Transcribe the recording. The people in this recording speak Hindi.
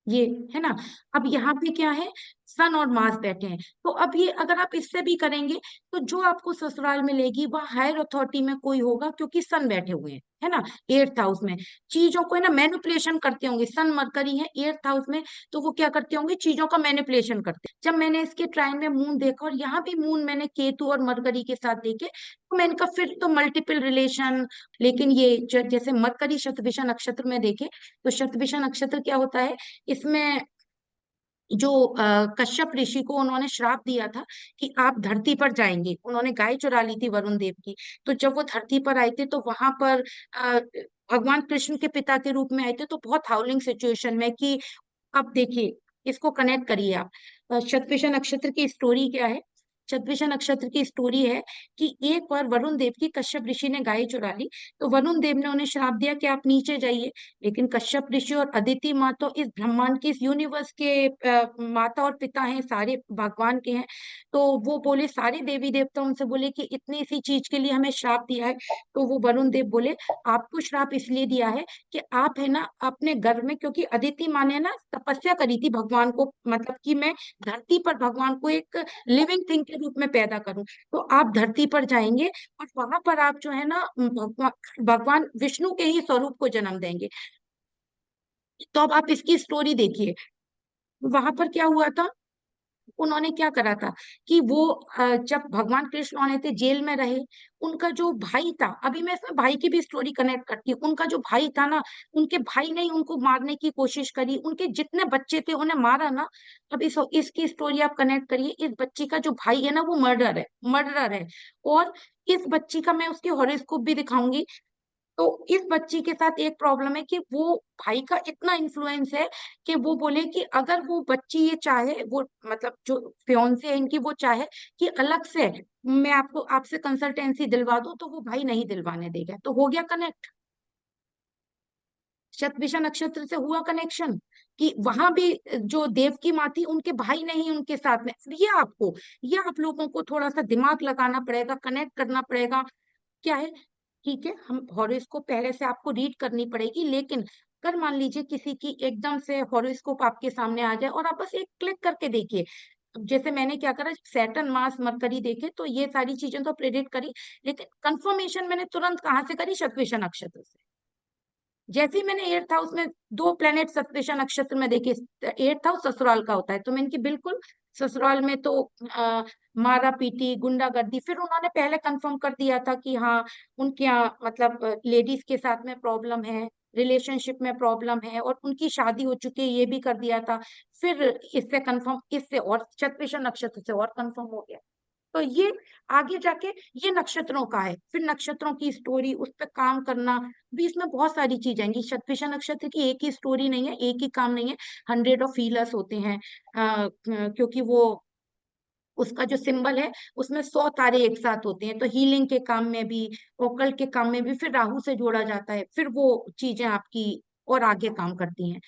ये है ना। अब यहाँ पे क्या है, सन और मार्स बैठे हैं, तो अब ये अगर आप इससे भी करेंगे तो जो आपको ससुराल मिलेगी वह हायर अथॉरिटी में कोई होगा, क्योंकि सन बैठे हुए हैं, है ना, एट्थ हाउस में। चीजों को है ना मैनिपुलेशन करते होंगे, सन मरकरी है एट्थ हाउस में, तो वो क्या करते होंगे, चीजों का मैनिपुलेशन करते हैं। जब मैंने इसके ट्राइन में मून देखा और यहाँ भी मून मैंने केतु और मरकरी के साथ देखे, तो मैंने कहा फिर तो मल्टीपल रिलेशन। लेकिन ये जैसे मरकरी शतभिषा नक्षत्र में देखे, तो शतभिषा नक्षत्र क्या होता है, इसमें जो कश्यप ऋषि को उन्होंने श्राप दिया था कि आप धरती पर जाएंगे, उन्होंने गाय चुरा ली थी वरुण देव की। तो जब वो धरती पर आए थे तो वहां पर अ, भगवान कृष्ण के पिता के रूप में आए थे, तो बहुत हाउलिंग सिचुएशन में कि अब देखिए, इसको कनेक्ट करिए आप। शतभिषा नक्षत्र की स्टोरी क्या है, शतभिषा नक्षत्र की स्टोरी है कि एक बार वरुण देव की कश्यप ऋषि ने गाय चुरा ली, तो वरुण देव ने उन्हें श्राप दिया कि आप नीचे जाइए। लेकिन कश्यप ऋषि और अदिति माँ तो इस ब्रह्मांड की, इस यूनिवर्स के माता और पिता हैं, सारे भगवान के हैं। तो वो बोले, सारे देवी देवता उनसे बोले कि इतनी सी चीज के लिए हमें श्राप दिया है। तो वो वरुण देव बोले, आपको श्राप इसलिए दिया है कि आप है ना अपने गर्भ में, क्योंकि अदिति माँ ने ना तपस्या करी थी भगवान को, मतलब कि मैं धरती पर भगवान को एक लिविंग थिंग के रूप में पैदा करूं। तो आप धरती पर जाएंगे और वहां पर आप जो है ना भगवान विष्णु के ही स्वरूप को जन्म देंगे। तो अब आप इसकी स्टोरी देखिए, वहां पर क्या हुआ था, उन्होंने क्या करा था कि वो जब भगवान कृष्ण आने थे जेल में रहे, उनका जो भाई था, अभी मैं इसमें भाई की भी स्टोरी कनेक्ट करती हूँ, उनका जो भाई था ना, उनके भाई ने ही उनको मारने की कोशिश करी, उनके जितने बच्चे थे उन्हें मारा ना। अब इसकी स्टोरी आप कनेक्ट करिए, इस बच्ची का जो भाई है ना वो मर्डरर है। और इस बच्ची का मैं उसके हॉरोस्कोप भी दिखाऊंगी। तो इस बच्ची के साथ एक प्रॉब्लम है कि वो भाई का इतना इन्फ्लुएंस है कि वो बोले कि अगर वो बच्ची ये चाहे, वो मतलब जो फियांसे है इनकी, वो चाहे कि अलग से मैं आपको आपसे कंसल्टेंसी दिलवा दूं, तो वो भाई नहीं दिलवाने देगा। तो हो गया कनेक्ट, शतभिषा नक्षत्र से हुआ कनेक्शन कि वहां भी जो देव की माँ थी उनके भाई नहीं उनके साथ में। ये आप लोगों को थोड़ा सा दिमाग लगाना पड़ेगा, कनेक्ट करना पड़ेगा। क्या है, ठीक है, हम हॉरोस्कोप पहले से आपको रीड करनी पड़ेगी, लेकिन अगर मान लीजिए किसी की एकदम से हॉरोस्कोप आपके सामने आ जाए और आप बस एक क्लिक करके देखिए। अब जैसे मैंने क्या करा, सैटर्न मार्स मरकरी देखे, तो ये सारी चीजें तो प्रेडिक्ट करी, लेकिन कंफर्मेशन मैंने तुरंत कहाँ से करी, शतभिषा नक्षत्र से। जैसे ही मैंने एट्थ हाउस में दो प्लेनेट शतभिषा नक्षत्र में देखे, एट्थ हाउस ससुराल का होता है, तो मैंने की बिल्कुल ससुराल में तो मारा पीटी गुंडागर्दी। फिर उन्होंने पहले कंफर्म कर दिया था कि हाँ, उनके यहाँ मतलब लेडीज के साथ में प्रॉब्लम है, रिलेशनशिप में प्रॉब्लम है, और उनकी शादी हो चुकी है, ये भी कर दिया था। फिर इससे कंफर्म, इससे और शतभिषा नक्षत्र से और कंफर्म हो गया। तो ये आगे जाके ये नक्षत्रों का है, फिर नक्षत्रों की स्टोरी, उस पर काम करना भी, इसमें बहुत सारी चीजें आएंगी। शतभिषा नक्षत्र की एक ही स्टोरी नहीं है, एक ही काम नहीं है, हंड्रेड ऑफ हीलर्स होते हैं। क्योंकि वो उसका जो सिंबल है उसमें 100 तारे एक साथ होते हैं, तो हीलिंग के काम में भी, ओकल्ट के काम में भी, फिर राहु से जोड़ा जाता है, फिर वो चीजें आपकी और आगे काम करती हैं।